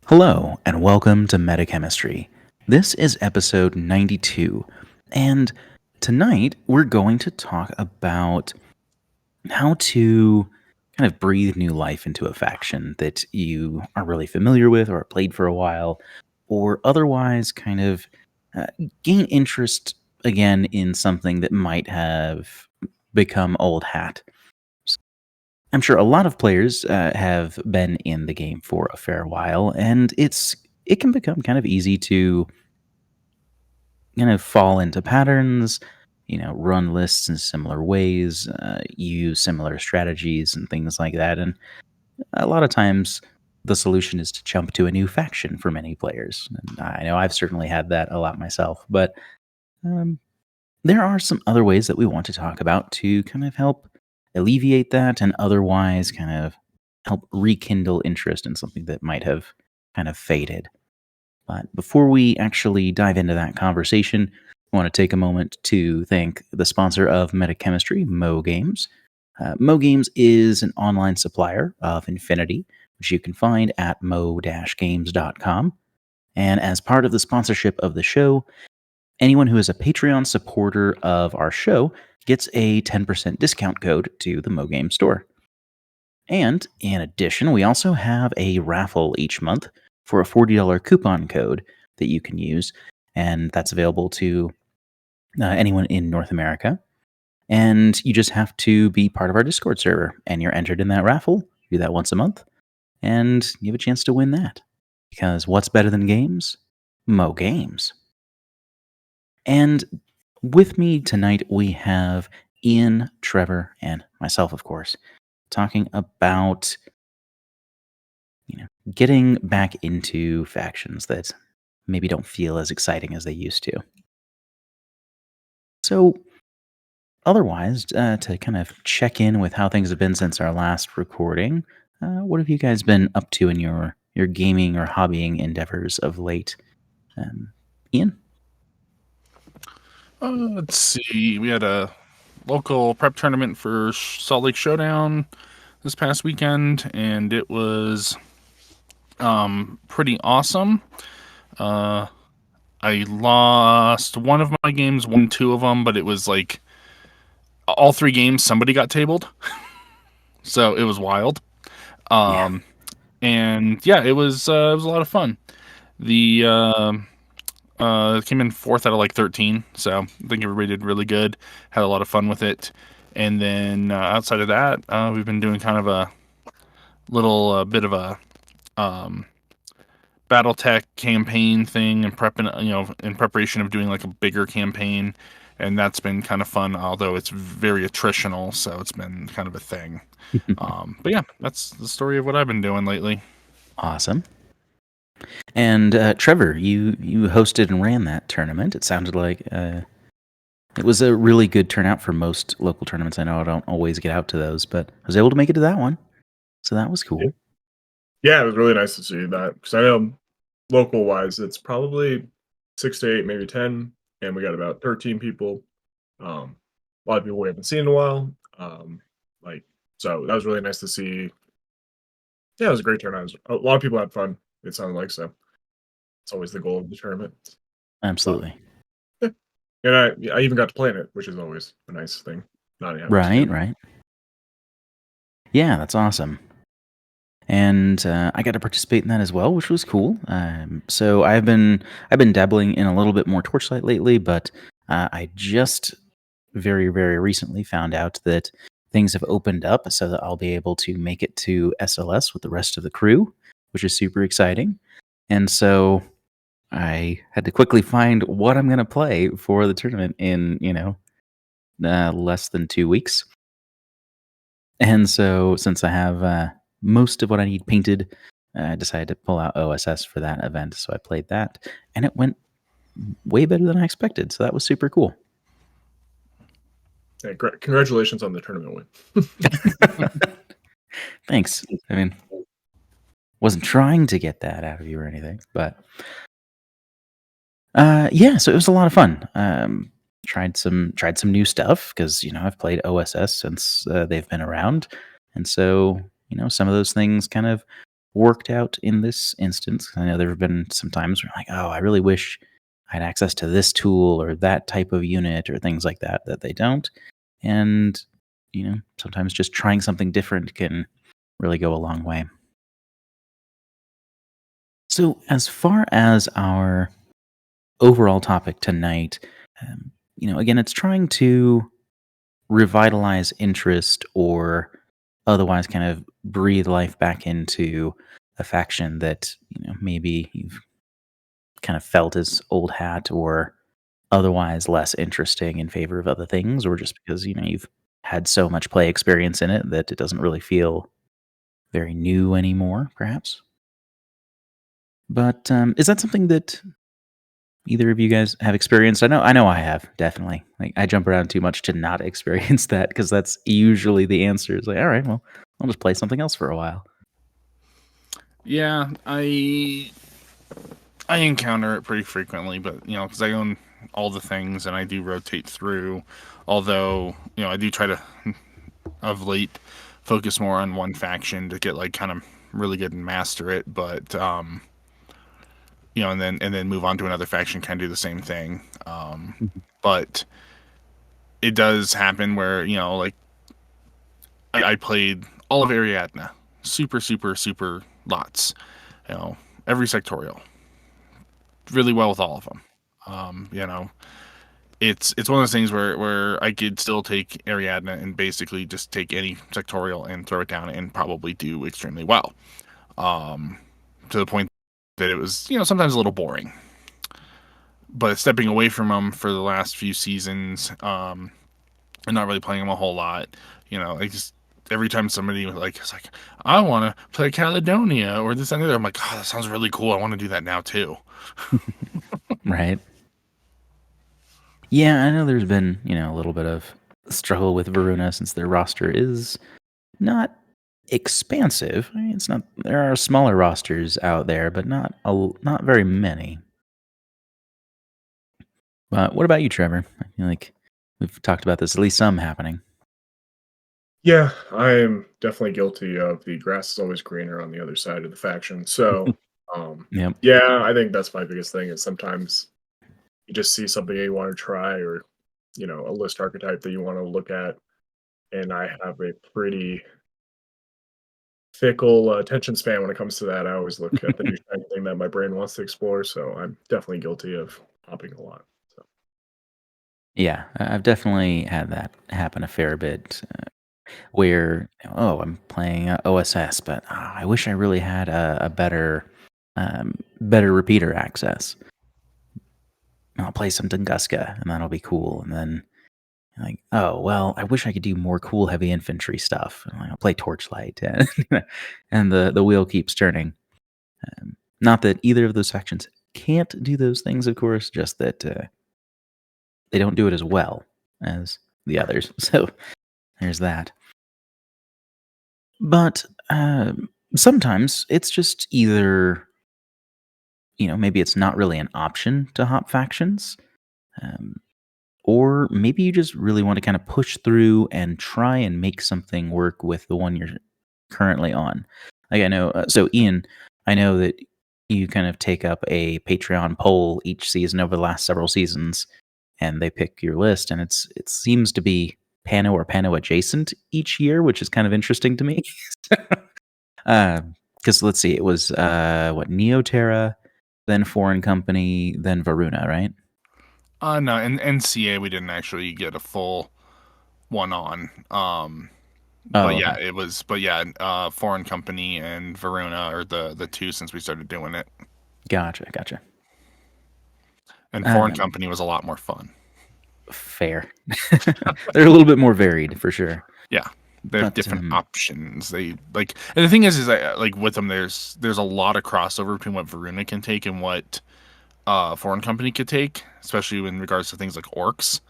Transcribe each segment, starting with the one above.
Hello, and welcome to Metachemistry. This is episode 92, and tonight we're going to talk about how to kind of breathe new life into a faction that you are really familiar with or played for a while, or otherwise kind of uh, gain interest again in something that might have become old hat. I'm sure a lot of players have been in the game for a fair while, and it can become kind of easy to kind of fall into patterns, run lists in similar ways, use similar strategies and things like that. And a lot of times, the solution is to jump to a new faction for many players. And I know I've certainly had that a lot myself, but um, there are some other ways that we want to talk about to kind of help alleviate that and otherwise kind of help rekindle interest in something that might have kind of faded. But before we actually dive into that conversation, I want to take a moment to thank the sponsor of Metachemistry, Mo Games. Mo Games is an online supplier of Infinity, which you can find at mo-games.com. And as part of the sponsorship of the show, anyone who is a Patreon supporter of our show gets a 10% discount code to the Mo Game store. And in addition, we also have a raffle each month for a $40 coupon code that you can use, and that's available to anyone in North America. And you just have to be part of our Discord server, and you're entered in that raffle. Do that once a month, and you have a chance to win that. Because what's better than games? Mo Games. And with me tonight, we have Ian, Trevor, and myself, of course, talking about getting back into factions that maybe don't feel as exciting as they used to. So, otherwise, to kind of check in with how things have been since our last recording, what have you guys been up to in your gaming or hobbying endeavors of late? Ian? Let's see. We had a local prep tournament for Salt Lake Showdown this past weekend, and it was pretty awesome. I lost one of my games, won two of them, but it was like all three games somebody got tabled, so it was wild. Yeah. And yeah, it was a lot of fun. The came in fourth out of like 13, so I think everybody did really good. Had a lot of fun with it. And then outside of that, we've been doing kind of a little bit of a BattleTech campaign thing and prepping, in preparation of doing like a bigger campaign. And that's been kind of fun, although it's very attritional, so it's been kind of a thing. But yeah, that's the story of what I've been doing lately. Awesome. And Trevor, you hosted and ran that tournament. It sounded like it was a really good turnout for most local tournaments. I know I don't always get out to those, but I was able to make it to that one. So that was cool. Yeah, it was really nice to see that because I know local wise, it's probably 6 to 8, maybe 10, and we got about 13 people. A lot of people we haven't seen in a while. Like, so that was really nice to see. Yeah, it was a great turnout. A lot of people had fun. It sounded like so. It's always the goal of the tournament. Absolutely. Yeah. And I even got to play in it, which is always a nice thing. Not having to. Right. Yeah, that's awesome. And I got to participate in that as well, which was cool. So I've been dabbling in a little bit more Torchlight lately, but I just very recently found out that things have opened up, so that I'll be able to make it to SLS with the rest of the crew, which is super exciting. And so I had to quickly find what I'm going to play for the tournament in less than 2 weeks. And so since I have most of what I need painted, I decided to pull out OSS for that event. So I played that, and it went way better than I expected. So that was super cool. Hey, congratulations on the tournament win. Thanks. I mean, wasn't trying to get that out of you or anything, but yeah. So it was a lot of fun. Tried some new stuff because I've played OSS since they've been around, and so some of those things kind of worked out in this instance. I know there have been some times where like, oh, I really wish I had access to this tool or that type of unit or things like that that they don't. And sometimes just trying something different can really go a long way. So, as far as our overall topic tonight, again, it's trying to revitalize interest or otherwise kind of breathe life back into a faction that maybe you've kind of felt as old hat or otherwise less interesting in favor of other things, or just because you've had so much play experience in it that it doesn't really feel very new anymore, perhaps. But is that something that either of you guys have experienced? I know I have, definitely. Like, I jump around too much to not experience that, because that's usually the answer. Is like, all right, well, I'll just play something else for a while. Yeah, I encounter it pretty frequently, but because I own all the things and I do rotate through. Although I do try to, of late, focus more on one faction to get like kind of really good and master it, but and then move on to another faction, kind of do the same thing. But it does happen where like I played all of Ariadne, super super super lots, every sectorial, really well with all of them. It's one of those things where I could still take Ariadne and basically just take any sectorial and throw it down and probably do extremely well. To the point that it was sometimes a little boring. But stepping away from them for the last few seasons, and not really playing them a whole lot, I just every time somebody is like, I want to play Caledonia or this and the other, I'm like, oh, that sounds really cool. I want to do that now too. Right. Yeah, I know there's been, a little bit of struggle with Varuna since their roster is not expansive. I mean, it's not. There are smaller rosters out there, but not very many. But what about you, Trevor? I feel like we've talked about this, at least some happening. Yeah, I am definitely guilty of the grass is always greener on the other side of the faction. So, Yep. yeah, I think that's my biggest thing is sometimes you just see something you want to try or, a list archetype that you want to look at. And I have a pretty fickle attention span when it comes to that. I always look at the new shiny thing that my brain wants to explore. So I'm definitely guilty of hopping a lot. So. Yeah, I've definitely had that happen a fair bit. Where I'm playing OSS, but I wish I really had a better repeater access. I'll play some Tunguska, and that'll be cool. And then like, oh well, I wish I could do more cool heavy infantry stuff. And I'll play Torchlight, and the wheel keeps turning. Not that either of those factions can't do those things, of course, just that they don't do it as well as the others. So there's that. But sometimes it's just either, maybe it's not really an option to hop factions, um, or maybe you just really want to kind of push through and try and make something work with the one you're currently on. Like I know, so Ian, I know that you kind of take up a Patreon poll each season over the last several seasons, and they pick your list, and it seems to be Pano or Pano adjacent each year, which is kind of interesting to me. Because let's see, it was Neoterra, then Foreign Company, then Varuna, right? No, in NCA we didn't actually get a full one on. But Oh, yeah, okay. it was. But yeah, Foreign Company and Varuna are the two since we started doing it. Gotcha. And Foreign Company was a lot more fun. Fair. They're a little bit more varied, for sure. Yeah, they have different options. They like, and the thing is like with them, there's a lot of crossover between what Varuna can take and what Foreign Company could take, especially in regards to things like orcs.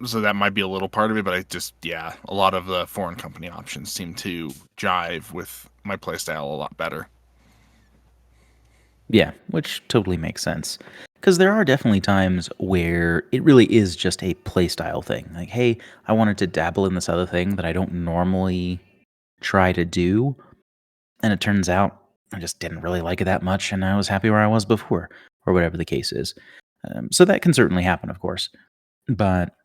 So that might be a little part of it, but a lot of the Foreign Company options seem to jive with my playstyle a lot better. Yeah, which totally makes sense. Because there are definitely times where it really is just a playstyle thing. Like, hey, I wanted to dabble in this other thing that I don't normally try to do. And it turns out I just didn't really like it that much, and I was happy where I was before, or whatever the case is. So that can certainly happen, of course. But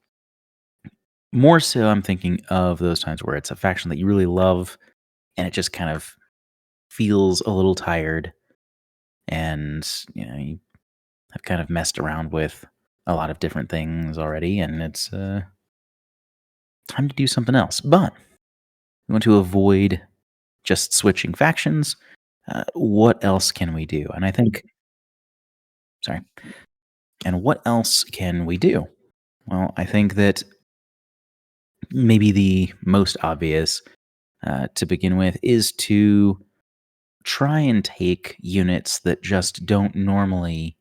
more so, I'm thinking of those times where it's a faction that you really love, and it just kind of feels a little tired, and you have kind of messed around with a lot of different things already, and it's time to do something else. But we want to avoid just switching factions. What else can we do? And I think, sorry, and what else can we do? Well, I think that maybe the most obvious to begin with is to try and take units that just don't normally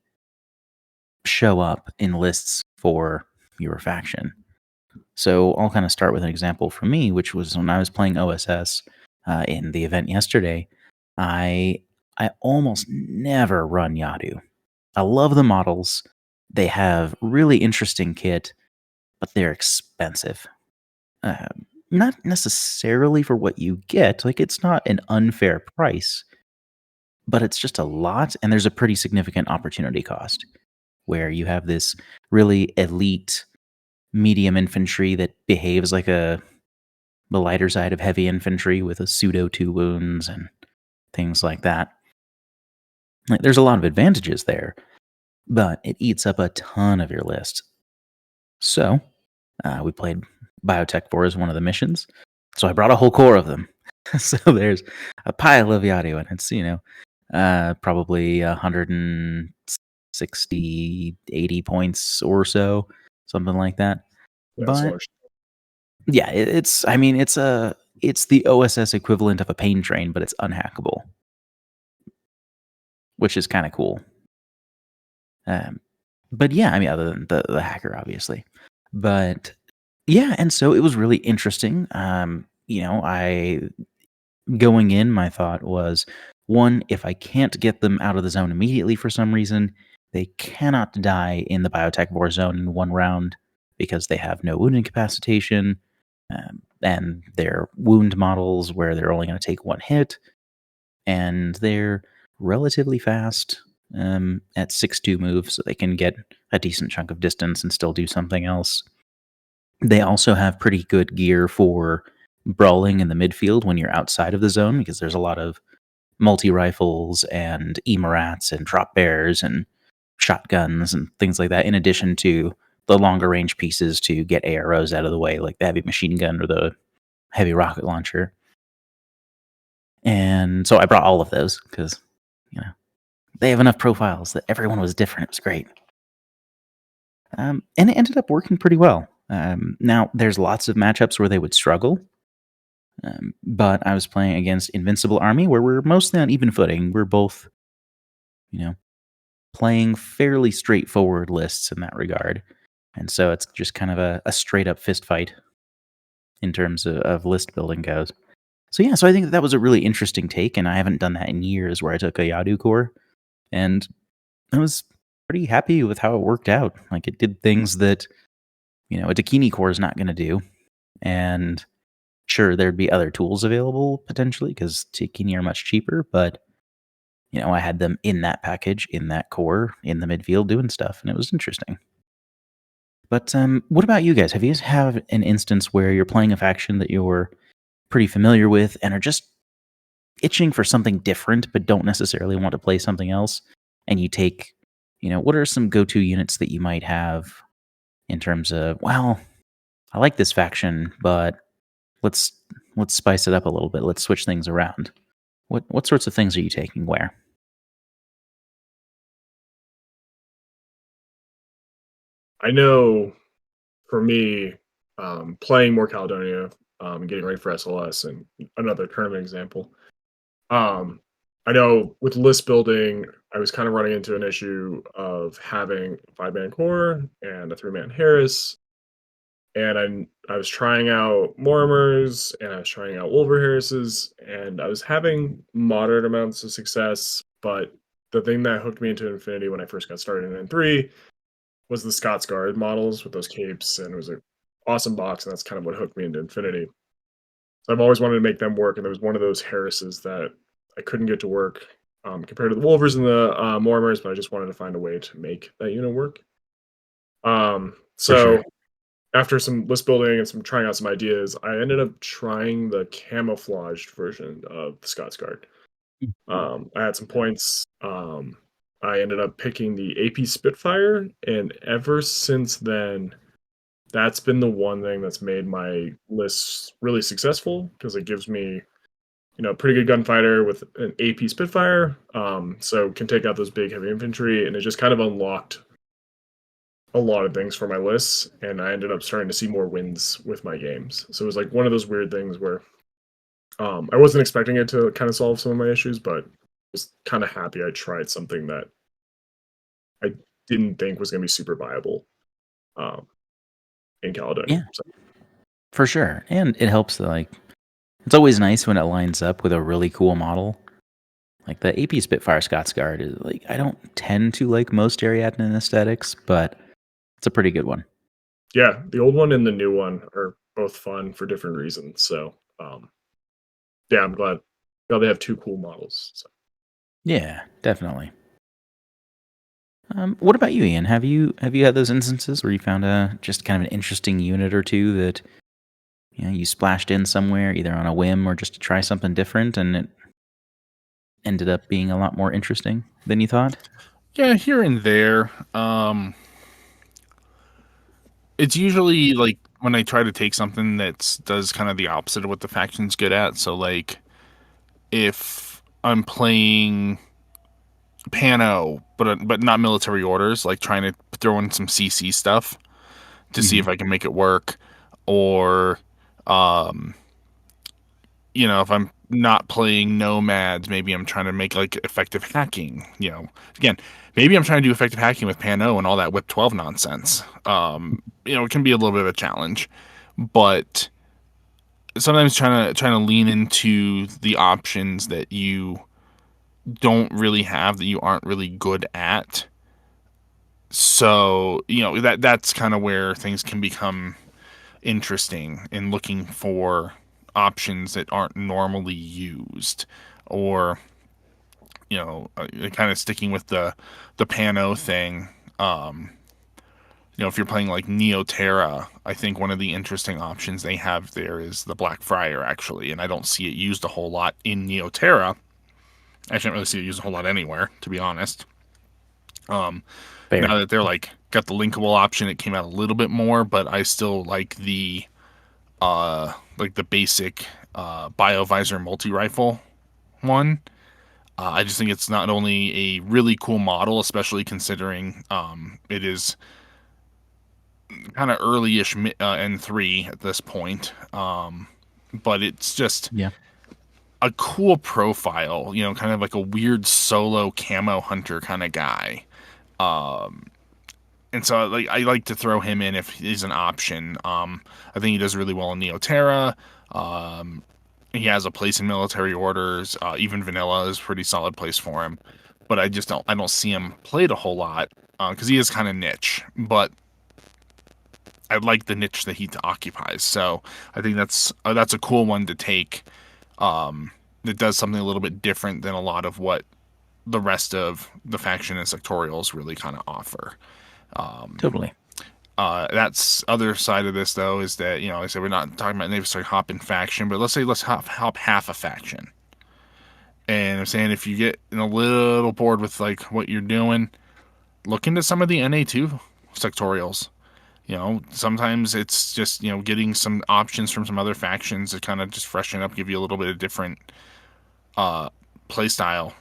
show up in lists for your faction. So I'll kind of start with an example for me, which was when I was playing OSS in the event yesterday. I almost never run Yadu. I love the models. They have really interesting kit, but they're expensive. Not necessarily for what you get. Like, it's not an unfair price, but it's just a lot, and there's a pretty significant opportunity cost where you have this really elite medium infantry that behaves like the lighter side of heavy infantry with a pseudo 2 wounds and things like that. Like, there's a lot of advantages there, but it eats up a ton of your list. So we played Biotech 4 as one of the missions. So I brought a whole core of them. So there's a pile of Yadu, and it's, probably 160, 80 points or so, something like that. That's But large. yeah, it's the OSS equivalent of a pain train, but it's unhackable, which is kind of cool. But yeah, I mean, other than the hacker, obviously. But yeah, and so it was really interesting. I going in, my thought was, one, if I can't get them out of the zone immediately for some reason, they cannot die in the biotech war zone in one round because they have no wound incapacitation, and they're wound models where they're only going to take one hit, and they're relatively fast at 6-2 moves, so they can get a decent chunk of distance and still do something else. They also have pretty good gear for brawling in the midfield when you're outside of the zone, because there's a lot of multi-rifles and emerats and drop bears and shotguns and things like that, in addition to the longer range pieces to get AROs out of the way, like the heavy machine gun or the heavy rocket launcher. And so I brought all of those because, they have enough profiles that everyone was different. It was great. And it ended up working pretty well. Now, there's lots of matchups where they would struggle. But I was playing against Invincible Army, where we're mostly on even footing. We're both, playing fairly straightforward lists in that regard. And so it's just kind of a straight up fist fight in terms of list building goes. So yeah, so I think that was a really interesting take, and I haven't done that in years where I took a Yadu core. And I was pretty happy with how it worked out. Like, it did things that, a Dakini core is not going to do. And sure, there'd be other tools available potentially because Dakini are much cheaper, but I had them in that package, in that core, in the midfield doing stuff, and it was interesting. But what about you guys? Have you guys have an instance where you're playing a faction that you're pretty familiar with and are just itching for something different, but don't necessarily want to play something else? And you take, what are some go-to units that you might have in terms of, well, I like this faction, but let's spice it up a little bit. Let's switch things around. What sorts of things are you taking where? I know for me, playing more Caledonia, getting ready for SLS, and another tournament example. I know with list building, I was kind of running into an issue of having 5-man core and a 3-man Harris, and I was trying out Mormers and I was trying out Wolver Harrises, and I was having moderate amounts of success. But the thing that hooked me into Infinity when I first got started in N3 was the Scots Guard models with those capes, and it was an awesome box, and that's kind of what hooked me into Infinity. So I've always wanted to make them work, and there was one of those Harrises that I couldn't get to work compared to the Wolvers and the Mormers, but I just wanted to find a way to make that unit work. For So sure. after some list building and some trying out some ideas, I ended up trying the camouflaged version of the Scots Guard. I had some points. I ended up picking the AP Spitfire, and ever since then, that's been the one thing that's made my lists really successful because it gives me, pretty good gunfighter with an AP Spitfire. So can take out those big heavy infantry, and it just kind of unlocked a lot of things for my lists, and I ended up starting to see more wins with my games. So it was like one of those weird things where I wasn't expecting it to kind of solve some of my issues, but was kind of happy I tried something that I didn't think was going to be super viable um, in Caledonia. Yeah, for sure. And it helps that, like, it's always nice when it lines up with a really cool model. Like the AP Spitfire Scots Guard is like, I don't tend to like most Ariadne aesthetics, but it's a pretty good one. Yeah, the old one and the new one are both fun for different reasons. So yeah, I'm glad now they have two cool models. So. Yeah, definitely. What about you, Ian? Have you had those instances where you found a just kind of an interesting unit or two that you splashed in somewhere either on a whim or just to try something different, and it ended up being a lot more interesting than you thought? Yeah, here and there. It's usually like when I try to take something that does kind of the opposite of what the faction's good at. So like if I'm playing Pano, but not military orders, like trying to throw in some CC stuff to see Mhm. if I can make it work, or um, if I'm not playing nomads, maybe I'm trying to make like effective hacking. Again, maybe I'm trying to do effective hacking with Pano and all that Whip 12 nonsense. It can be a little bit of a challenge, but sometimes trying to lean into the options that you don't really have, that you aren't really good at. So that's kind of where things can become interesting in looking for options that aren't normally used, or kind of sticking with the Pano thing. If you're playing like Neoterra, I think one of the interesting options they have there is the Black Friar, actually, and I don't see it used a whole lot in Neoterra. I shouldn't really see it used a whole lot anywhere, to be honest. Fair. Now that they're like got the linkable option, it came out a little bit more, but I still like the basic BioVisor multi-rifle one. I just think it's not only a really cool model, especially considering it is kind of early-ish N3 at this point, but it's just Yeah. a cool profile, kind of like a weird solo camo hunter kind of guy. And so I like to throw him in if he's an option. I think he does really well in Neoterra. He has a place in military orders. Even vanilla is a pretty solid place for him. But I don't see him played a whole lot because he is kind of niche. But I like the niche that he occupies. So I think that's a cool one to take. That does something a little bit different than a lot of what the rest of the faction and sectorials really kind of offer. Totally. That's other side of this though is that like I said, we're not talking about necessarily hopping faction, but let's say let's hop half a faction. And I'm saying if you get a little bored with like what you're doing, look into some of the NA2 sectorials. Sometimes it's just getting some options from some other factions to kind of just freshen up, give you a little bit of different play style.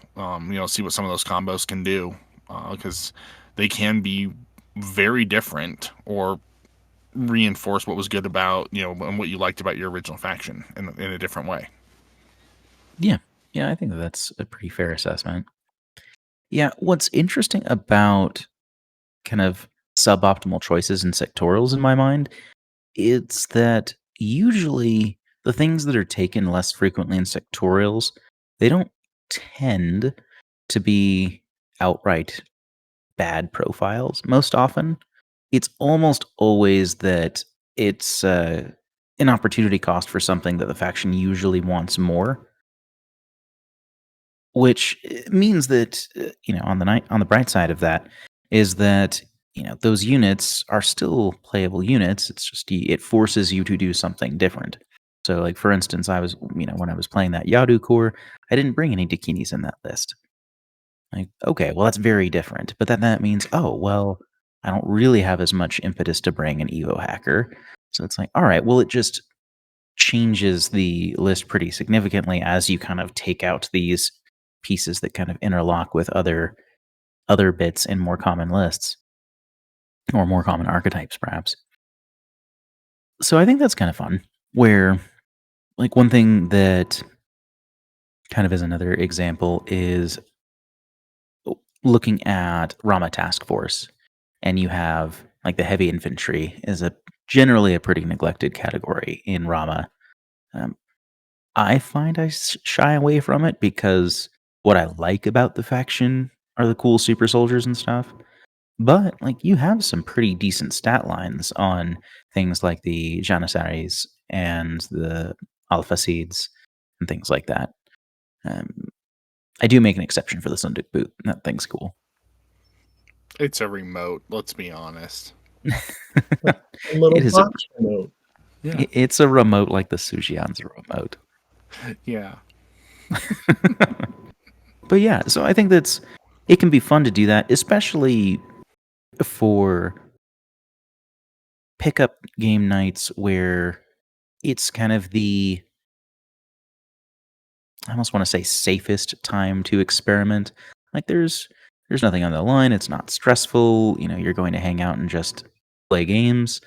See what some of those combos can do because they can be very different or reinforce what was good about and what you liked about your original faction in a different way. Yeah. Yeah, I think that's a pretty fair assessment. Yeah, what's interesting about kind of suboptimal choices in sectorials in my mind, it's that usually the things that are taken less frequently in sectorials, they don't tend to be outright bad profiles most often. It's almost always that it's an opportunity cost for something that the faction usually wants more. which means that on the bright side of that is that those units are still playable units. It's just it forces you to do something different. So, like for instance, I was when I was playing that Yadu core, I didn't bring any Dakinis in that list. Like, okay, well that's very different. But then that means, oh well, I don't really have as much impetus to bring an Evo hacker. So it's like, all right, well it just changes the list pretty significantly as you kind of take out these pieces that kind of interlock with other bits in more common lists or more common archetypes perhaps. So I think that's kind of fun, where like one thing that kind of is another example is looking at Rama Task Force, and you have like the heavy infantry is generally a pretty neglected category in Rama. um, I find I shy away from it because what I like about the faction are the cool super soldiers and stuff. But like you have some pretty decent stat lines on things like the Janissaries and the Alpha Seeds and things like that. Um, I do make an exception for the Sunduk boot. That thing's cool. It's a remote. Let's be honest. A little It is box remote. Yeah. It's a remote like the Sujian's remote. Yeah. But yeah, so I think it can be fun to do that, especially for pickup game nights where it's kind of I almost want to say safest time to experiment. Like there's nothing on the line, it's not stressful, you're going to hang out and just play games,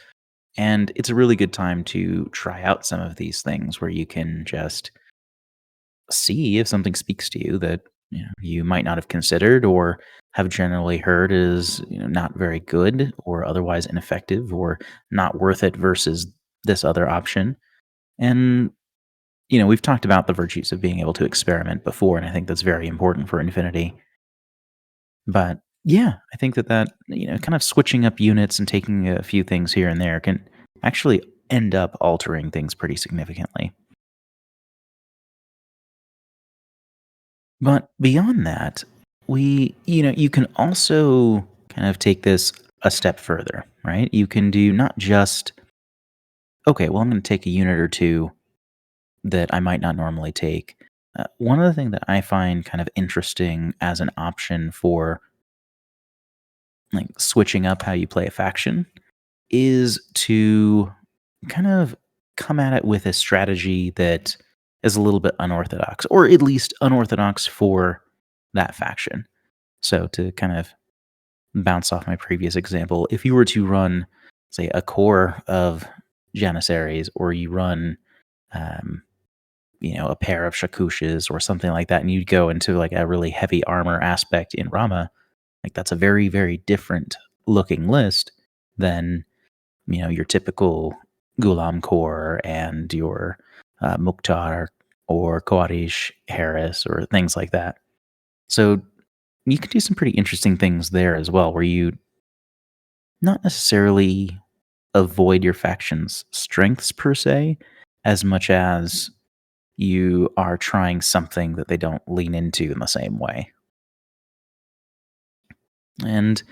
and it's a really good time to try out some of these things where you can just see if something speaks to you that you might not have considered or have generally heard is not very good or otherwise ineffective or not worth it versus this other option. And we've talked about the virtues of being able to experiment before, and I think that's very important for Infinity. But yeah, I think that kind of switching up units and taking a few things here and there can actually end up altering things pretty significantly. But beyond that, you can also kind of take this a step further, right? You can do not just, okay, well, I'm going to take a unit or two that I might not normally take. One of the things that I find kind of interesting as an option for like switching up how you play a faction is to kind of come at it with a strategy that is a little bit unorthodox, or at least unorthodox for that faction. So to kind of bounce off my previous example, if you were to run, say, a core of Janissaries, or you run, a pair of Shakushes or something like that, and you go into like a really heavy armor aspect in Rama, like that's a very, very different looking list than your typical Ghulam core and your Mukhtar or Qadish Harris or things like that. So you can do some pretty interesting things there as well, where you not necessarily avoid your faction's strengths per se, as much as you are trying something that they don't lean into in the same way. And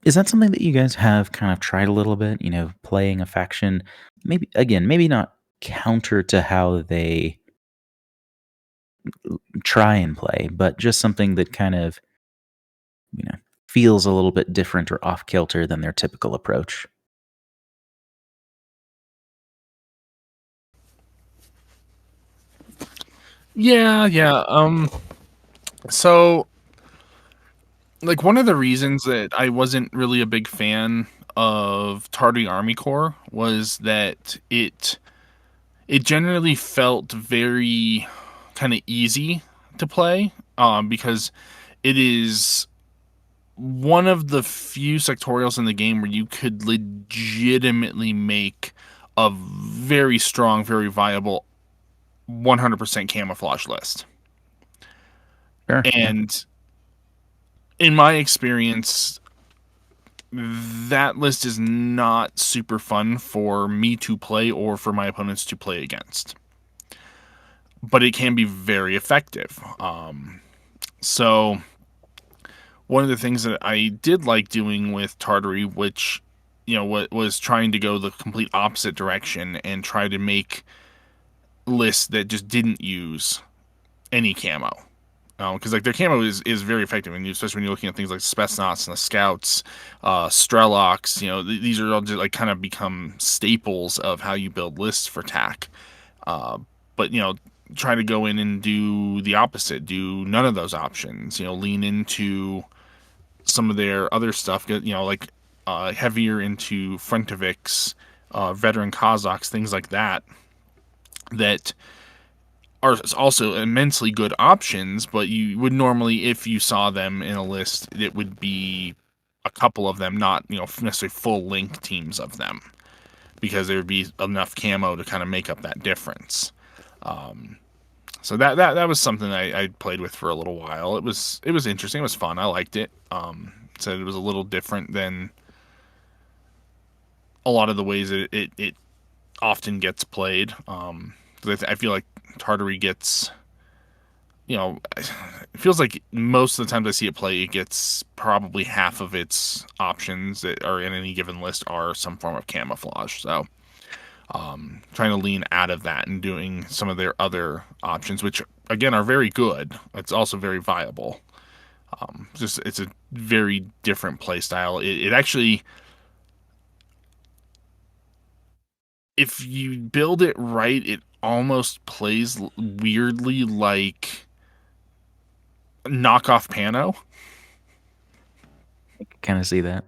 is that something that you guys have kind of tried a little bit? Playing a faction, maybe not counter to how they try and play, but just something that kind of feels a little bit different or off kilter than their typical approach. Yeah. So, like, one of the reasons that I wasn't really a big fan of Tardy Army Corps was that it generally felt very kind of easy to play, because it is one of the few sectorials in the game where you could legitimately make a very strong, very viable 100% camouflage list. Sure. And in my experience, that list is not super fun for me to play or for my opponents to play against. but it can be very effective. So one of the things that I did like doing with Tartary, which was trying to go the complete opposite direction and try to make lists that just didn't use any camo. Because like their camo is very effective, and especially when you're looking at things like Spetsnaz and the Scouts, Strelocks. These are all just like kind of become staples of how you build lists for TAC. But try to go in and do the opposite, do none of those options. Lean into some of their other stuff. Like heavier into Frontoviks, veteran Kazakhs, things like that. That are also immensely good options, but you would normally, if you saw them in a list, it would be a couple of them, not necessarily full link teams of them, because there would be enough camo to kind of make up that difference. So that was something I played with for a little while. It was interesting. It was fun. I liked it. Said it was a little different than a lot of the ways it often gets played. I feel like Tartary gets, it feels like most of the times I see it play, it gets probably half of its options that are in any given list are some form of camouflage. So trying to lean out of that and doing some of their other options, which again are very good. It's also very viable. It's a very different play style. It actually, if you build it right, it almost plays weirdly like knockoff Pano. I kind of see that.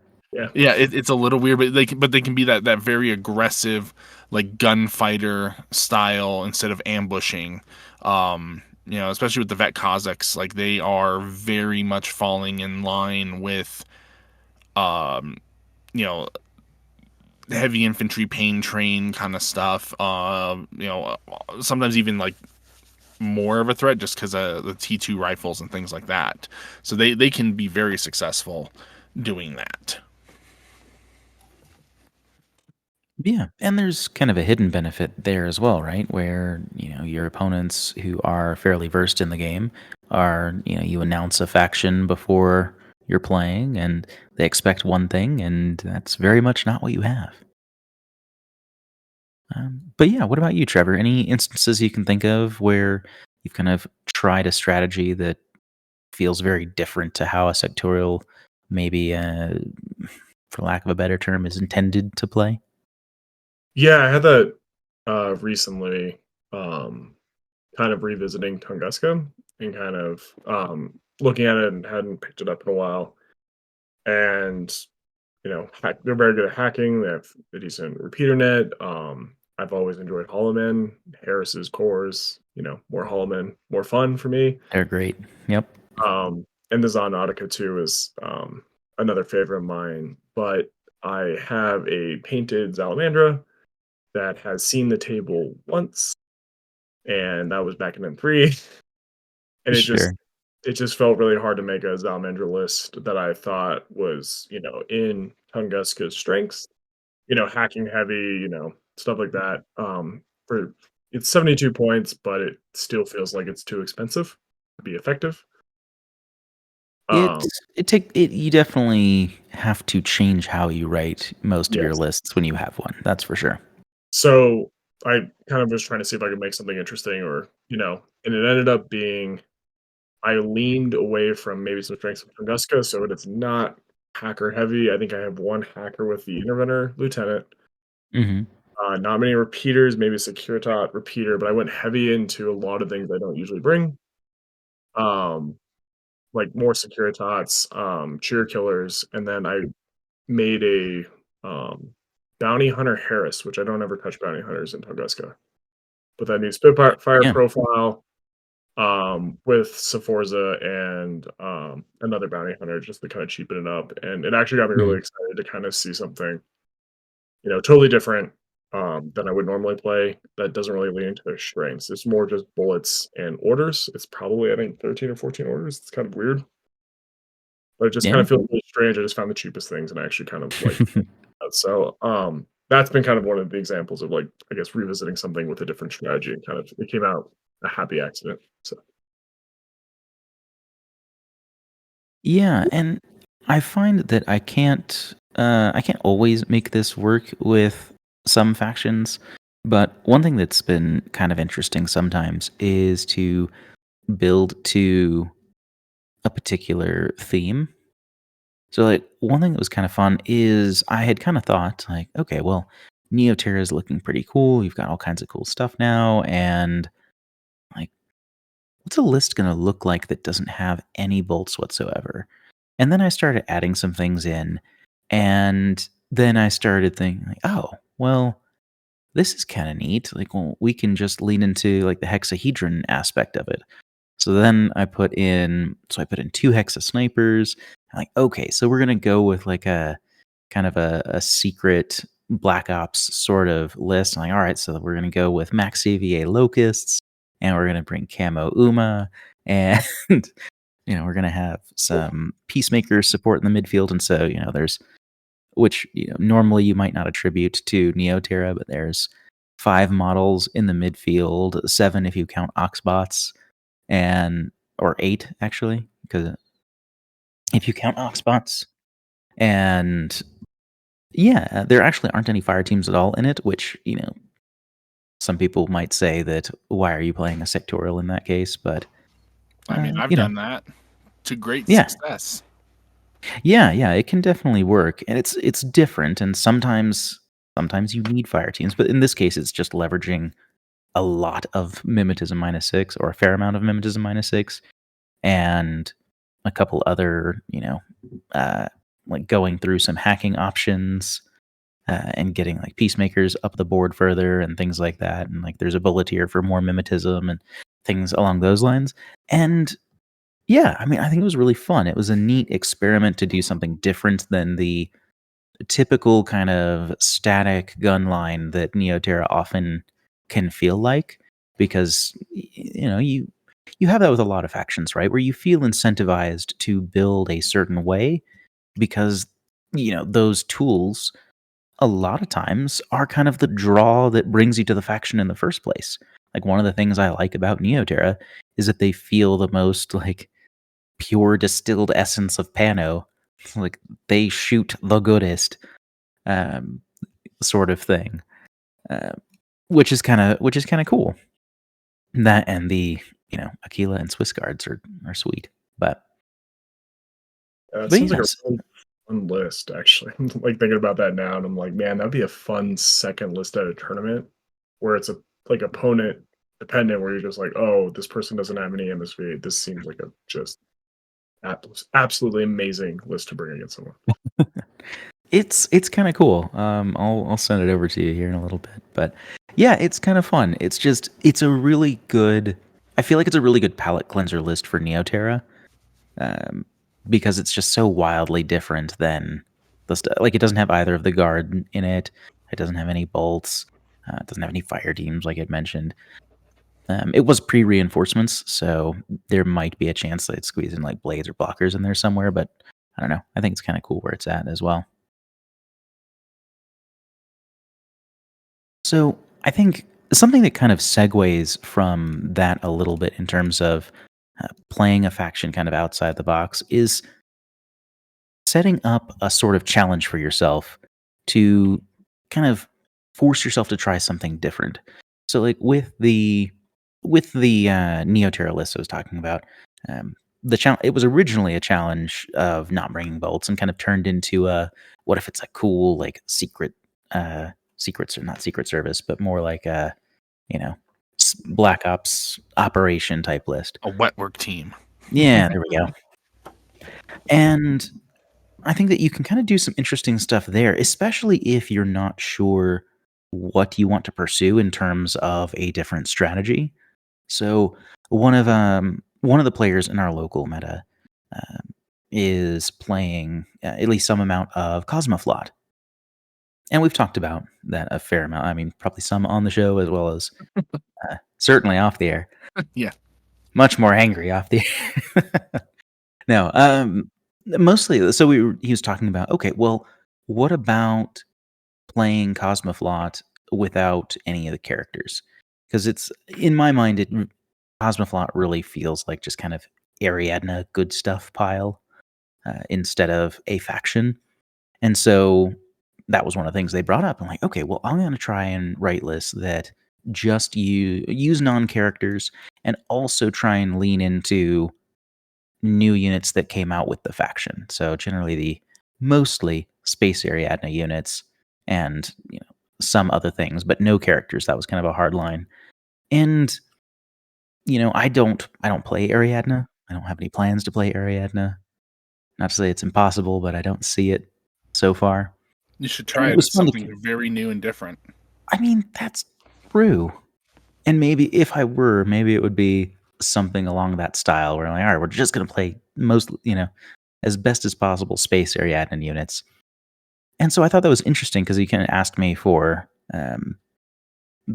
Yeah, it's a little weird, but they can be that very aggressive, like gunfighter style instead of ambushing. Especially with the Vet Kazakhs, like they are very much falling in line with, um, you know, heavy infantry pain train kind of stuff. Sometimes even like more of a threat just because of the T2 rifles and things like that. So they can be very successful doing that. Yeah, and there's kind of a hidden benefit there as well, right? Where, your opponents who are fairly versed in the game are, you announce a faction before you're playing and they expect one thing, and that's very much not what you have. But yeah, what about you, Trevor? Any instances you can think of where you've kind of tried a strategy that feels very different to how a sectorial, maybe, for lack of a better term, is intended to play? yeah, I had that recently. Kind of revisiting Tunguska and kind of looking at it and hadn't picked it up in a while. And they're very good at hacking. They have a decent repeater net. I've always enjoyed Hollowmen, Harris's cores. More Hollowmen, more fun for me. They're great. Yep. And the Zonautica too is another favorite of mine. But I have a painted Salamandra that has seen the table once, and that was back in M3. And Sure. it just felt really hard to make a Salamandra list that I thought was, in Tunguska's strengths, hacking heavy, stuff like that. For It's 72 points, but it still feels like it's too expensive to be effective. It Um, you definitely have to change how you write most of your yes. lists when you have one. That's for sure. So I kind of was trying to see if I could make something interesting or, and it ended up being I leaned away from maybe some strengths of Tunguska so that it's not hacker heavy. I think I have one hacker with the Interventor Lieutenant. Mhm. Not many repeaters, maybe a Securitat repeater, but I went heavy into a lot of things I don't usually bring. Um, like more Securitats, cheer killers, and then I made a bounty hunter Harris, which I don't ever touch bounty hunters in Tunguska. But that new Spitfire fire Yeah. profile, with Saforza and another bounty hunter just to kind of cheapen it up. And it actually got me really Mhm. excited to kind of see something, totally different than I would normally play that doesn't really lean into their strengths. It's more just bullets and orders. It's probably, I think, 13 or 14 orders. It's kind of weird, but it just kind Yeah. of feels really strange. I just found the cheapest things and I actually kind of like that. So that's been kind of one of the examples of like, I guess, revisiting something with a different strategy and kind of it came out a happy accident. So Yeah, and I find that I can't always make this work with some factions, but one thing that's been kind of interesting sometimes is to build to a particular theme. So like one thing that was kind of fun is I had kind of thought like, okay, well, Neoterra is looking pretty cool. You've got all kinds of cool stuff now, and like, what's a list going to look like that doesn't have any bolts whatsoever? And then I started adding some things in, and then I started thinking like, oh, well, this is kind of neat. Like, well, we can just lean into like the hexahedron aspect of it. So then I put in 2 hexa snipers. I'm like, okay, so we're gonna go with like a kind of a secret Black Ops sort of list. I'm like, all right, so we're gonna go with Max CVA locusts, and we're gonna bring Camo Uma, and we're gonna have some peacemakers support in the midfield. And so, there's which normally you might not attribute to Neoterra, but there's 5 models in the midfield, 7 if you count Oxbots, and or 8 actually, because if you count Oxbots. And yeah, there actually aren't any fire teams at all in it, which, some people might say that why are you playing a sectorial in that case? But I mean, I've you know, done that to great yeah, success. yeah, it can definitely work, and it's different, and sometimes you need fire teams, but in this case, it's just leveraging a lot of mimetism -6 or a fair amount of mimetism -6, and a couple other, uh, like going through some hacking options, and getting like peacemakers up the board further and things like that. And like there's a bullet here for more mimetism and things along those lines. And yeah, I mean, I think it was really fun. It was a neat experiment to do something different than the typical kind of static gun line that Neoterra often can feel like, because you have that with a lot of factions, right? Where you feel incentivized to build a certain way because those tools a lot of times are kind of the draw that brings you to the faction in the first place. Like one of the things I like about Neoterra is that they feel the most like pure distilled essence of Pano. Like they shoot the goodest, um, sort of thing, uh, which is kind of cool. That and the Aquila and Swiss guards are sweet, but it but seems like a yes, really fun list, actually. I'm like thinking about that now, and I'm like, man, that'd be a fun second list at a tournament where it's a like opponent dependent, where you're just like, oh, this person doesn't have any MSV. This seems like a just absolutely amazing list to bring against someone. it's kind of cool. I'll send it over to you here in a little bit, but yeah, it's kind of fun. It's a really good. I feel like it's a really good palette cleanser list for Neoterra, um, because it's just so wildly different than the stuff. Like it doesn't have either of the guard in it. It doesn't have any bolts. It doesn't have any fire teams, like I mentioned. It was pre-reinforcements, so there might be a chance that I'd squeeze in like blades or blockers in there somewhere. But I don't know. I think it's kind of cool where it's at as well. So I think something that kind of segues from that a little bit in terms of playing a faction kind of outside the box is setting up a sort of challenge for yourself to kind of force yourself to try something different. So, like with the Neoterra list I was talking about, um, the challenge it was originally a challenge of not bringing bolts and kind of turned into a what if it's a cool like secrets or not secret service, but more like a you know Black Ops operation type list. A wet work team. Yeah, there we go. And I think that you can kind of do some interesting stuff there, especially if you're not sure what you want to pursue in terms of a different strategy. So one of the players in our local meta um, is playing at least some amount of Cosmoflot, and we've talked about that a fair amount. I mean, probably some on the show as well as certainly off the air. Yeah. Much more angry off the air. No, mostly. So he was talking about, okay, well, what about playing Cosmoflot without any of the characters? Because it's in my mind, Cosmoflot really feels like just kind of Ariadna good stuff pile instead of a faction. And so that was one of the things they brought up. I'm like, okay, well, I'm going to try and write lists that just use non-characters and also try and lean into new units that came out with the faction. So generally the mostly Space Ariadna units and some other things, but no characters. That was kind of a hard line. And I don't play Ariadna. I don't have any plans to play Ariadna. Not to say it's impossible, but I don't see it so far. You should And try it it. was It's fun something to. very new and different. I mean, that's true. And maybe if I were, maybe it would be something along that style where I'm like, all right, we're just going to play most, as best as possible Space Ariadne units. And so I thought that was interesting because he kind of asked me for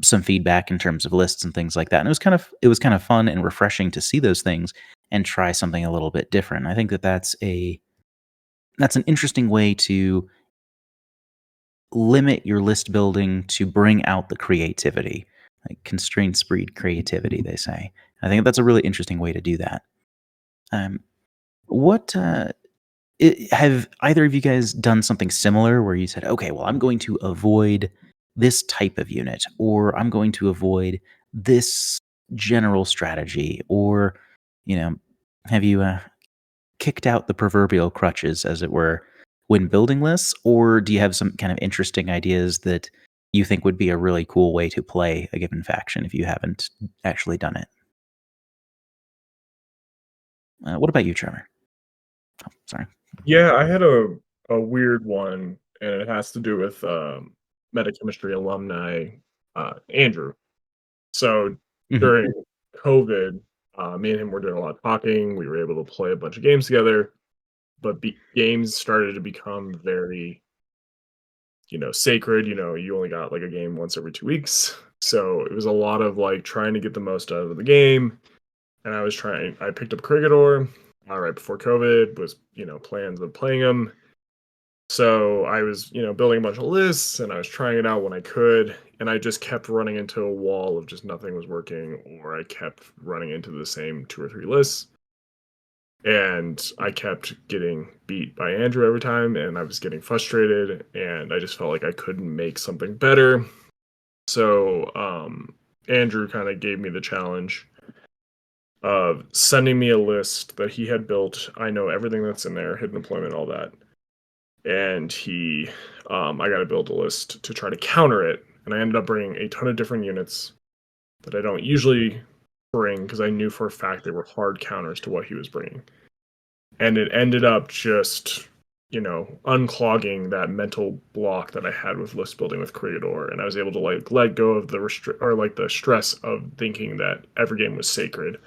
some feedback in terms of lists and things like that. And it was kind of fun and refreshing to see those things and try something a little bit different. I think that that's an interesting way to limit your list building to bring out the creativity. Like constraints breed creativity, they say. I think that's a really interesting way to do that. What have either of you guys done something similar where you said, okay, well, I'm going to avoid this type of unit, or I'm going to avoid this general strategy, or have you kicked out the proverbial crutches, as it were, when building lists, or do you have some kind of interesting ideas that you think would be a really cool way to play a given faction if you haven't actually done it? What about you, Trevor? Oh, sorry. Yeah, I had a weird one, and it has to do with metachemistry alumni Andrew. So Mhm. during COVID, me and him were doing a lot of talking. We were able to play a bunch of games together, but games started to become very, sacred. You only got like a game once every 2 weeks. So it was a lot of like trying to get the most out of the game. And I picked up Crigador right before COVID, was, plans of playing him. So I was, building a bunch of lists and I was trying it out when I could. And I just kept running into a wall of just nothing was working, or I kept running into the same 2 or 3 lists. And I kept getting beat by Andrew every time, and I was getting frustrated, and I just felt like I couldn't make something better. So Andrew kind of gave me the challenge of sending me a list that he had built. I know everything that's in there, hidden deployment, all that. And I got to build a list to try to counter it. And I ended up bringing a ton of different units that I don't usually bring because I knew for a fact they were hard counters to what he was bringing. And it ended up just, unclogging that mental block that I had with list building with Creator. And I was able to like let go of the stress of thinking that every game was sacred,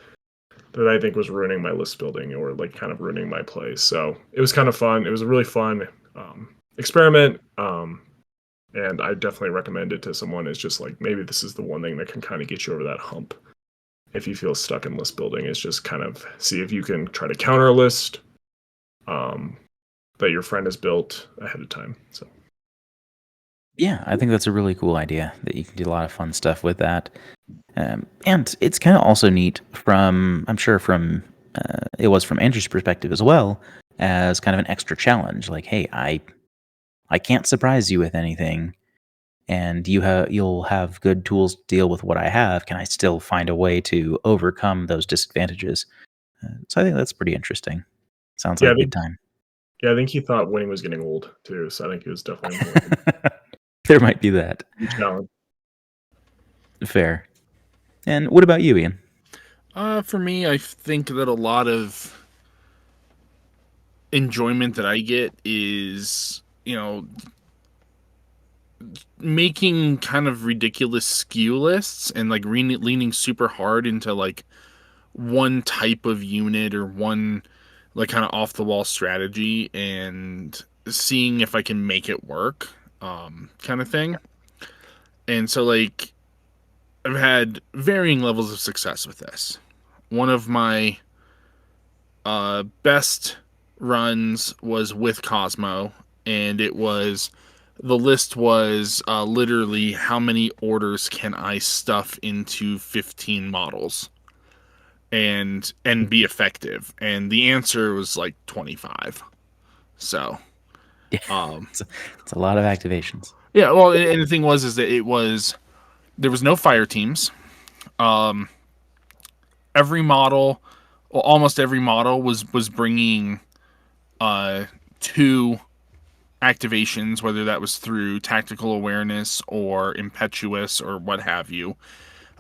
that I think was ruining my list building or like kind of ruining my play. So it was kind of fun. It was a really fun experiment. And I definitely recommend it to someone. It's just like maybe this is the one thing that can kind of get you over that hump. If you feel stuck in list building, is just kind of see if you can try to counter a list that your friend has built ahead of time. So Yeah, I think that's a really cool idea that you can do a lot of fun stuff with that. And it's kind of also neat I'm sure it was from Andrew's perspective as well, as kind of an extra challenge. Like, hey, I can't surprise you with anything, and you'll have good tools to deal with what I have. Can I still find a way to overcome those disadvantages? So I think that's pretty interesting. Sounds yeah, like a good time. I think he thought winning was getting old too. So I think he was definitely more There might be that. challenge. Fair. And what about you, Ian? For me, I think that a lot of enjoyment that I get is, making kind of ridiculous skew lists and like leaning super hard into like one type of unit or one like kind of off the wall strategy and seeing if I can make it work, kind of thing. And so like I've had varying levels of success with this. One of my best runs was with Cosmo, and the list was literally how many orders can I stuff into 15 models. and be effective? And the answer was like 25. So, It's a lot of activations. yeah. Well, and the thing was is that there was no fire teams. Every model, well, almost every model was bringing two activations, whether that was through tactical awareness or impetuous or what have you.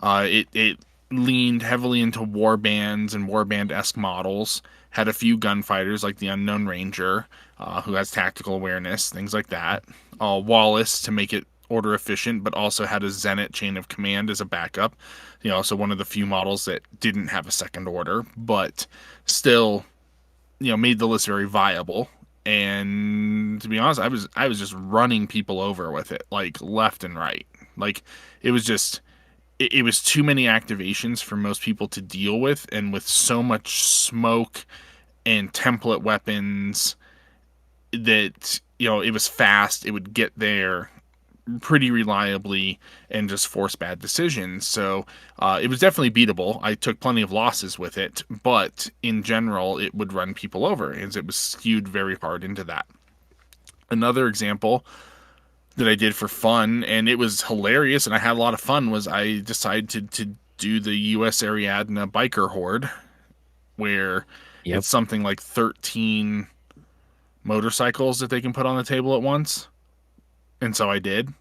It leaned heavily into warbands and warband-esque models. Had a few gunfighters like the Unknown Ranger, who has tactical awareness, things like that. Wallace to make it order efficient, but also had a Zenit chain of command as a backup. So one of the few models that didn't have a second order, but still, made the list very viable. And to be honest, I was just running people over with it, like left and right. Like it was just it was too many activations for most people to deal with, and with so much smoke and template weapons that it was fast, it would get there pretty reliably and just force bad decisions. So it was definitely beatable. I took plenty of losses with it, but in general it would run people over as it was skewed very hard into that. Another example that I did for fun, and it was hilarious, and I had a lot of fun, was I decided to do the U.S. Ariadna biker horde, where Yep. it's something like 13 motorcycles that they can put on the table at once, and so I did,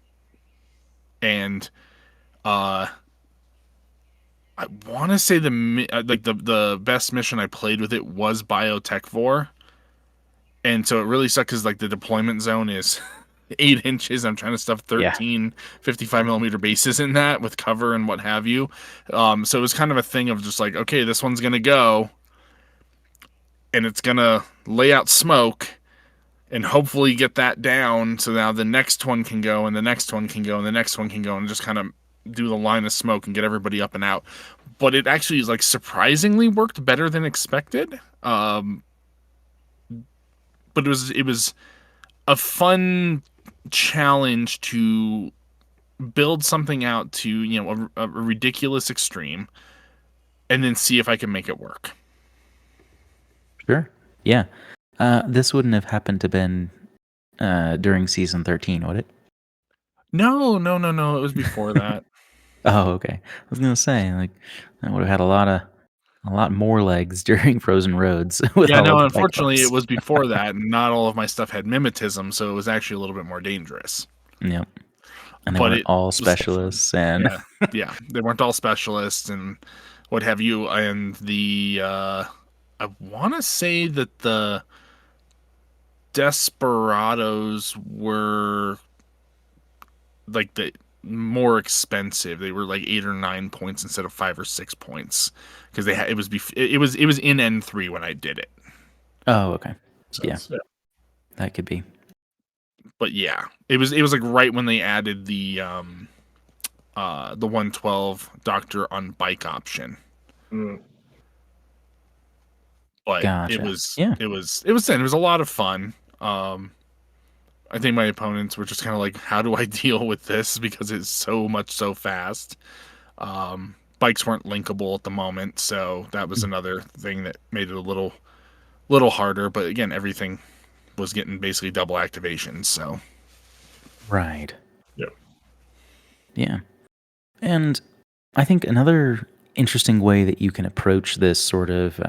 and I want to say the best mission I played with it was Biotech 4, and so it really sucked because the deployment zone is 8 inches. I'm trying to stuff 13 55 millimeter bases in that with cover and what have you. So it was kind of a thing of just like, okay, this one's gonna go and it's gonna lay out smoke and hopefully get that down, so now the next one can go and the next one can go and the next one can go, and just kind of do the line of smoke and get everybody up and out. But it actually surprisingly worked better than expected. But it was a fun challenge to build something out to a ridiculous extreme and then see if I can make it work. Sure. Yeah. This wouldn't have happened to been during season 13, would it? No. It was before that. Oh, okay. I was gonna say, I would have had a lot more legs during Frozen Roads with Yeah, all no, of the unfortunately Cyclops. it was before that, and not all of my stuff had mimetism, so it was actually a little bit more dangerous. Yep. And they But weren't it all was still fun. specialists, and Yeah, they weren't all specialists and what have you. And I want to say that the Desperados were the more expensive. They were 8 or 9 points instead of 5 or 6 points because they had it was in N3 when I did it. oh, okay. Yeah. That could be. But yeah, it was right when they added the 112 doctor on bike option. Mm. But Gotcha. it was Yeah. it was a lot of fun. I think my opponents were just kind of like, how do I deal with this, because it's so fast. Bikes weren't linkable at the moment, so that was another thing that made it a little harder. But again, everything was getting basically double activations, so Right. Yeah. Yeah. And I think another interesting way that you can approach this sort of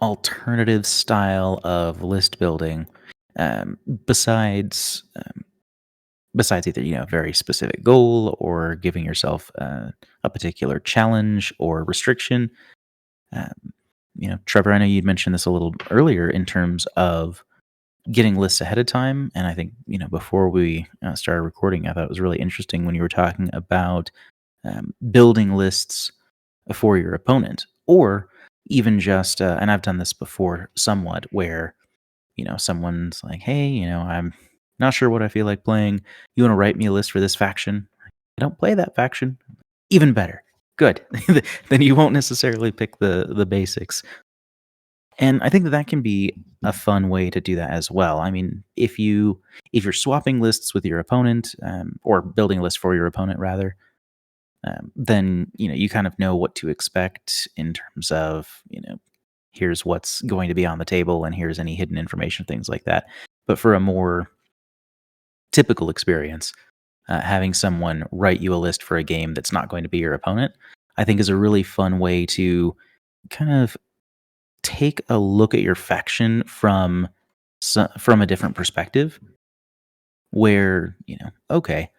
alternative style of list building, besides either a very specific goal or giving yourself a particular challenge or restriction. Trevor, I know you'd mentioned this a little earlier in terms of getting lists ahead of time, and I think before we started recording, I thought it was really interesting when you were talking about building lists for your opponent, or even just and I've done this before somewhat, where someone's like, hey, I'm not sure what I feel like playing. You want to write me a list for this faction? I don't play that faction. Even better. Good. Then you won't necessarily pick the basics. And I think that can be a fun way to do that as well. I mean, if you're swapping lists with your opponent, or building a list for your opponent rather, then you kind of know what to expect in terms of here's what's going to be on the table and here's any hidden information, things like that. But for a more typical experience, having someone write you a list for a game that's not going to be your opponent, I think is a really fun way to kind of take a look at your faction from a different perspective, where okay,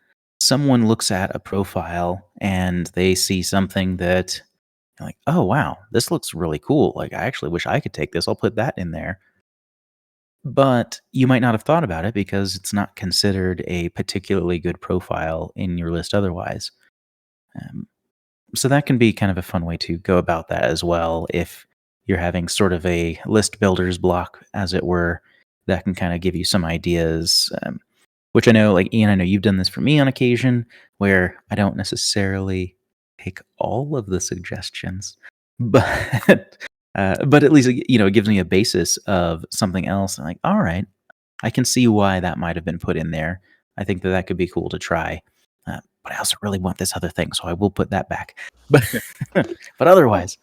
someone looks at a profile and they see something that like, oh wow, this looks really cool, like I actually wish I could take this, I'll put that in there. But you might not have thought about it because it's not considered a particularly good profile in your list otherwise. um, so that can be kind of a fun way to go about that as well. If you're having sort of a list builder's block, as it were, that can kind of give you some ideas. Which I know, like Ian, I know you've done this for me on occasion, where I don't necessarily take all of the suggestions, but but at least it gives me a basis of something else. I'm like, all right, I can see why that might have been put in there. I think that could be cool to try. But I also really want this other thing, so I will put that back. But but otherwise,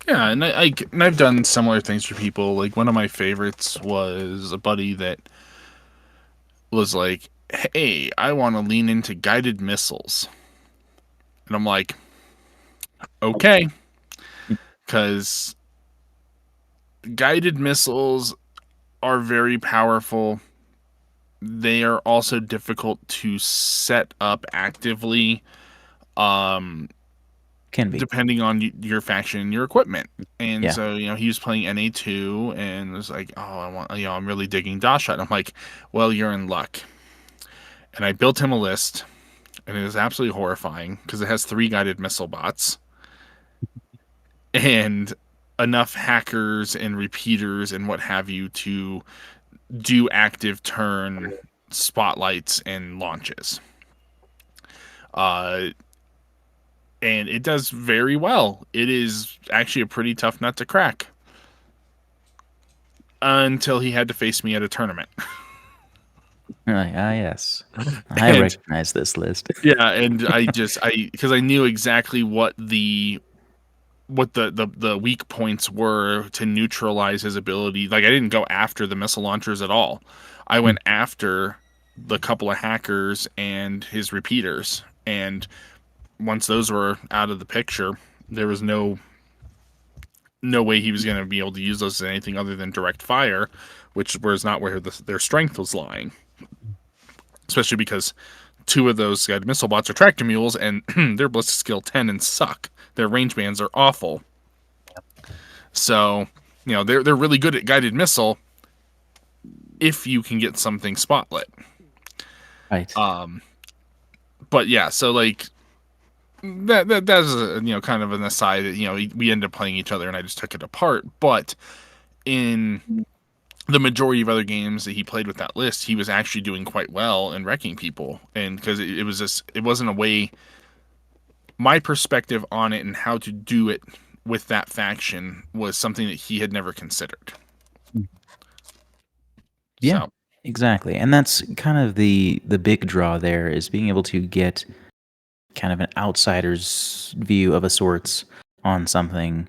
yeah, and I've done similar things for people. Like one of my favorites was a buddy that was like, "Hey, I want to lean into guided missiles," and I'm like, "Okay," because guided missiles are very powerful. They are also difficult to set up actively, can be depending on your faction and your equipment. And Yeah. so, he was playing NA2 and was like, "Oh, I'm really digging Dash Shot." I'm like, "Well, you're in luck." And I built him a list, and it is absolutely horrifying because it has 3 guided missile bots and enough hackers and repeaters and what have you to do active turn spotlights and launches. And it does very well. It is actually a pretty tough nut to crack. Until he had to face me at a tournament. You're like, yes, I recognize this list. Yeah, and because I knew exactly what the weak points were to neutralize his ability. Like, I didn't go after the missile launchers at all. I went after the couple of hackers and his repeaters. And once those were out of the picture, there was no way he was going to be able to use those as anything other than direct fire, which was not where their strength was lying. Especially because 2 of those guided missile bots are tractor mules, and they're ballistic skill 10 and suck. Their range bands are awful. So, they're really good at guided missile if you can get something spotlit. Right. But yeah, so like that's a, kind of an aside that we ended up playing each other, and I just took it apart. But in the majority of other games that he played with that list, he was actually doing quite well in wrecking people, and because it wasn't a way. My perspective on it and how to do it with that faction was something that he had never considered. Yeah, exactly. And that's kind of the big draw there, is being able to get kind of an outsider's view of a sorts on something,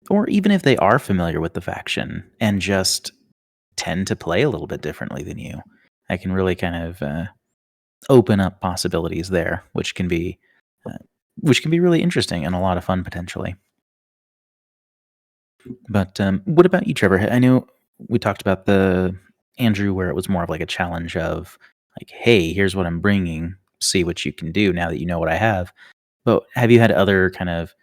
or even if they are familiar with the faction and just tend to play a little bit differently than you. I can really kind of open up possibilities there, which can be really interesting and a lot of fun potentially. But what about you, Trevor? I know we talked about the Andrew, where it was more of like a challenge of like, hey, here's what I'm bringing, see what you can do now that you know what I have. But have you had other kind of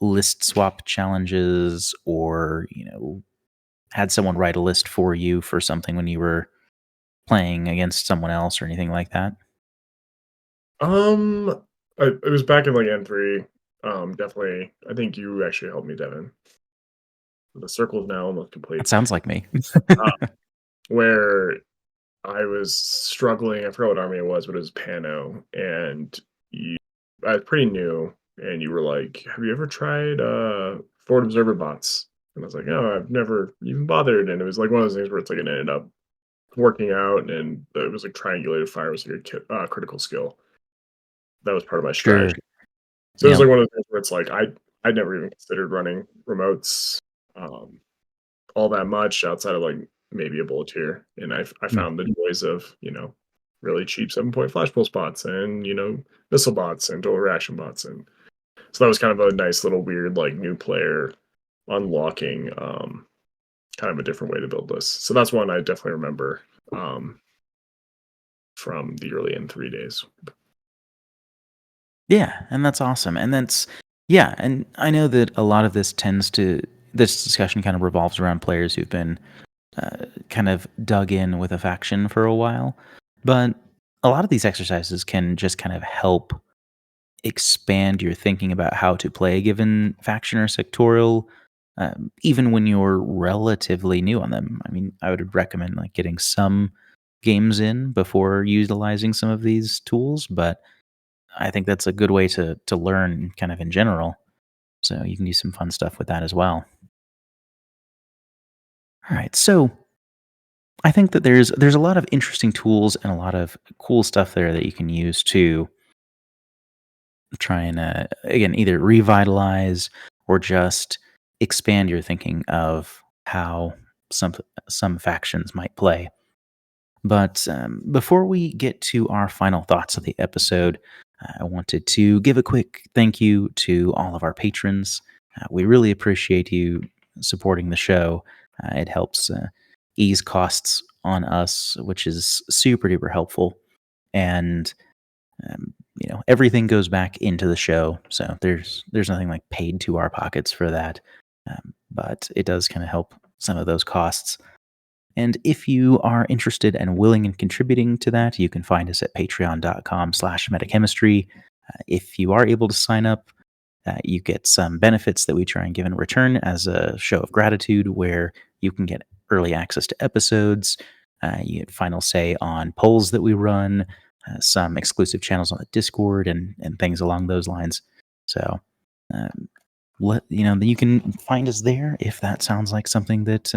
list swap challenges, or had someone write a list for you for something when you were playing against someone else or anything like that? It was back in like N3. Definitely. I think you actually helped me, Devin. The circle is now almost complete. That sounds like me. Where I was struggling. I forgot what army it was, but it was Pano, and I was pretty new. And you were like, "Have you ever tried Forward Observer bots?" And I was like, "Oh, I've never even bothered." And it was like one of those things where it's like it ended up working out, and it was like triangulated fire was like a critical skill. That was part of my strategy. So it was Yep. like one of those things where it's like I never even considered running remotes um, all that much outside of like maybe a bullet tier, and I Mm. found the joys of really cheap 7-point flash pull spots and missile bots and dual reaction bots, and so that was kind of a nice little weird like new player unlocking kind of a different way to build this. So that's one I definitely remember um, from the early N3 days. Yeah, and that's awesome. And and I know that a lot of this this discussion kind of revolves around players who've been kind of dug in with a faction for a while. But a lot of these exercises can just kind of help expand your thinking about how to play a given faction or sectorial, even when you're relatively new on them. I mean, I would recommend like getting some games in before utilizing some of these tools, but I think that's a good way to learn kind of in general. So you can do some fun stuff with that as well. All right, so I think that there's a lot of interesting tools and a lot of cool stuff there that you can use to try and again either revitalize or just expand your thinking of how some factions might play. But before we get to our final thoughts of the episode, I wanted to give a quick thank you to all of our patrons. We really appreciate you supporting the show. It helps ease costs on us, which is super duper helpful. And everything goes back into the show, so there's nothing like paid to our pockets for that. But it does kind of help some of those costs. And if you are interested and willing in contributing to that, you can find us at patreon.com/metachemistry. If you are able to sign up, you get some benefits that we try and give in return as a show of gratitude, where you can get early access to episodes, you get final say on polls that we run, some exclusive channels on the Discord, and things along those lines. So, um, you can find us there if that sounds like something that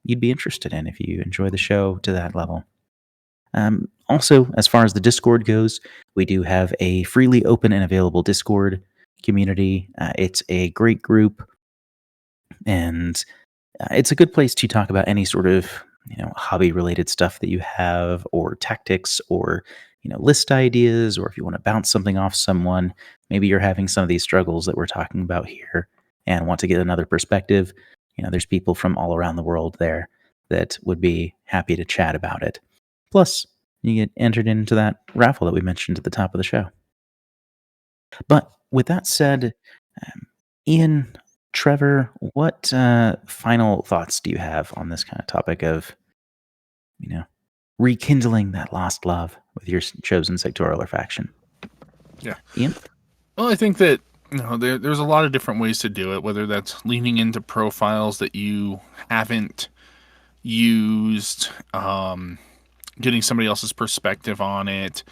you'd be interested in, if you enjoy the show to that level. Also, as far as the Discord goes, we do have a freely open and available Discord community. It's a great group, and it's a good place to talk about any sort of hobby related stuff that you have, or tactics, or list ideas, or if you want to bounce something off someone. Maybe you're having some of these struggles that we're talking about here and want to get another perspective. There's people from all around the world there that would be happy to chat about it. Plus, you get entered into that raffle that we mentioned at the top of the show. But with that said, Ian, Trevor, what final thoughts do you have on this kind of topic of, rekindling that lost love with your chosen sectorial or faction? Yeah. Ian? Well, I think that there's a lot of different ways to do it, whether that's leaning into profiles that you haven't used, getting somebody else's perspective on it,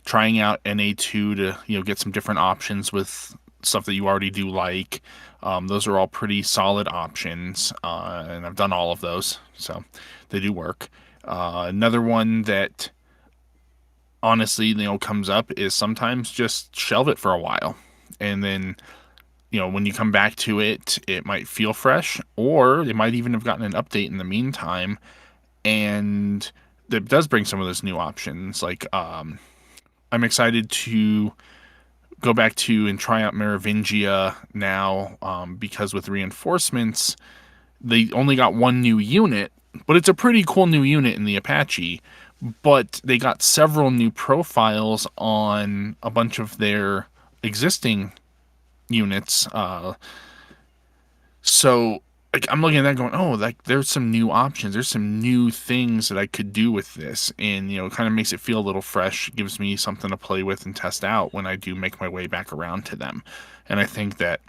trying out NA2 to get some different options with stuff that you already do like. Those are all pretty solid options, and I've done all of those, so they do work. Another one that honestly comes up is sometimes just shelve it for a while, and then when you come back to it, it might feel fresh, or it might even have gotten an update in the meantime, and that does bring some of those new options. Like, I'm excited to go back to and try out Merovingia now, because with reinforcements, they only got one new unit, but it's a pretty cool new unit in the Apache. But they got several new profiles on a bunch of their existing units. So like, I'm looking at that going, oh, like there's some new options. There's some new things that I could do with this. And, it kind of makes it feel a little fresh, gives me something to play with and test out when I do make my way back around to them. And I think that,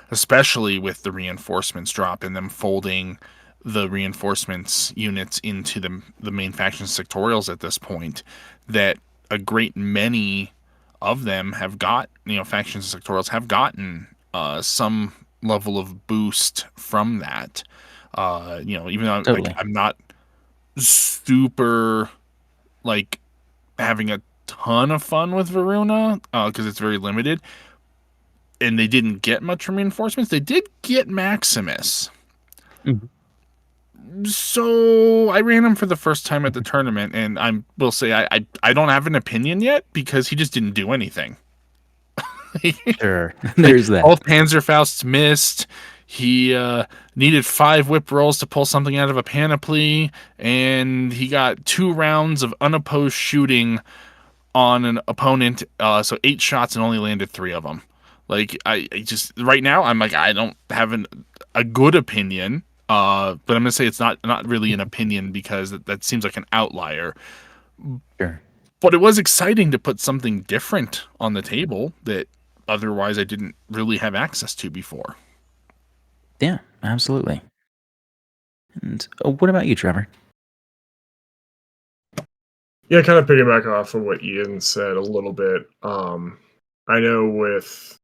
especially with the reinforcements drop and them folding the reinforcements units into the main faction sectorials at this point, that a great many of them have got, factions and sectorials have gotten some level of boost from that. Even though Totally. I'm not super like having a ton of fun with Varuna because it's very limited, and they didn't get much from reinforcements. They did get Maximus. Mhm. So I ran him for the first time at the tournament, and I will say I don't have an opinion yet because he just didn't do anything. Sure, there's that. Both Panzerfausts missed. He needed 5 whip rolls to pull something out of a panoply, and he got 2 rounds of unopposed shooting on an opponent. So 8 shots and only landed 3 of them. Like I just right now I'm like I don't have a good opinion. But I'm gonna say it's not really an opinion because that seems like an outlier. Sure. But it was exciting to put something different on the table that otherwise I didn't really have access to before. Yeah, absolutely. And what about you, Trevor? Yeah, kind of piggyback off of what Ian said a little bit. I know with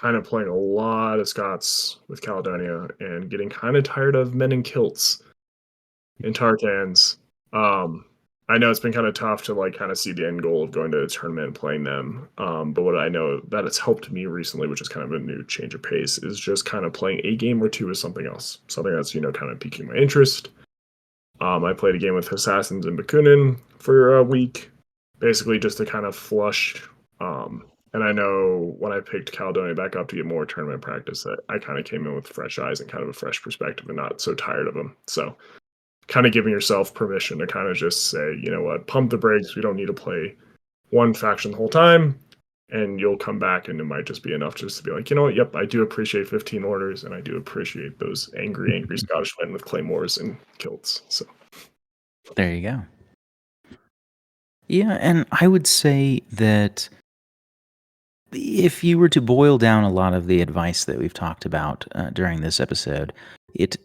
kind of playing a lot of Scots with Caledonia and getting kind of tired of men in kilts and tartans. I know it's been kind of tough to like kind of see the end goal of going to a tournament and playing them. But what I know that has helped me recently, which is kind of a new change of pace, is just kind of playing a game or two with something else, something that's kind of piquing my interest. I played a game with Assassins and Bakunin for a week, basically just to kind of flush. And I know when I picked Caledonia back up to get more tournament practice, that I kind of came in with fresh eyes and kind of a fresh perspective and not so tired of them. So kind of giving yourself permission to kind of just say, you know what, pump the brakes. We don't need to play one faction the whole time. And you'll come back and it might just be enough just to be like, you know what, yep, I do appreciate 15 orders and I do appreciate those angry Scottish men with claymores and kilts. So There you go. Yeah, and I would say that if you were to boil down a lot of the advice that we've talked about during this episode, it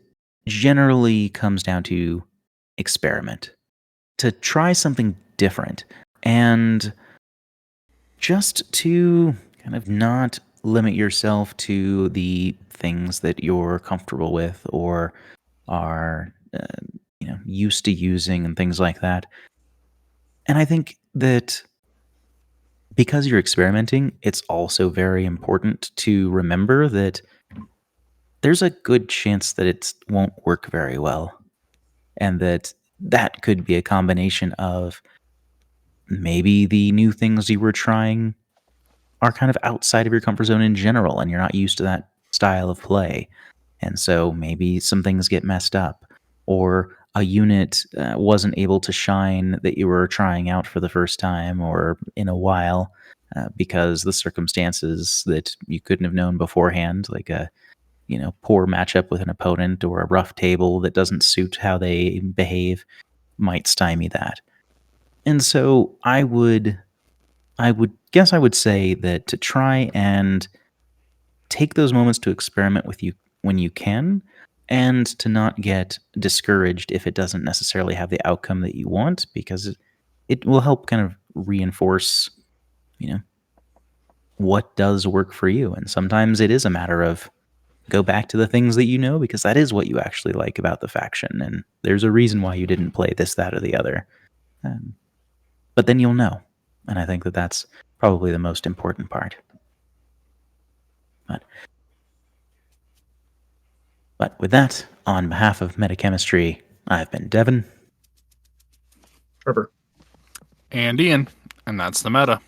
generally comes down to experiment, to try something different, and just to kind of not limit yourself to the things that you're comfortable with or are used to using and things like that. And I think that because you're experimenting, it's also very important to remember that there's a good chance that it won't work very well. And that could be a combination of maybe the new things you were trying are kind of outside of your comfort zone in general, and you're not used to that style of play. And so maybe some things get messed up, or a unit wasn't able to shine that you were trying out for the first time or in a while because the circumstances that you couldn't have known beforehand, like a poor matchup with an opponent or a rough table that doesn't suit how they behave, might stymie that. And so I would say that to try and take those moments to experiment with you when you can, and to not get discouraged if it doesn't necessarily have the outcome that you want, because it will help kind of reinforce, you know, what does work for you. And sometimes it is a matter of go back to the things that you know, because that is what you actually like about the faction, and there's a reason why you didn't play this, that, or the other. But then you'll know, and I think that that's probably the most important part. But with that, on behalf of Metachemistry, I've been Devin. Trevor. And Ian, and that's the meta.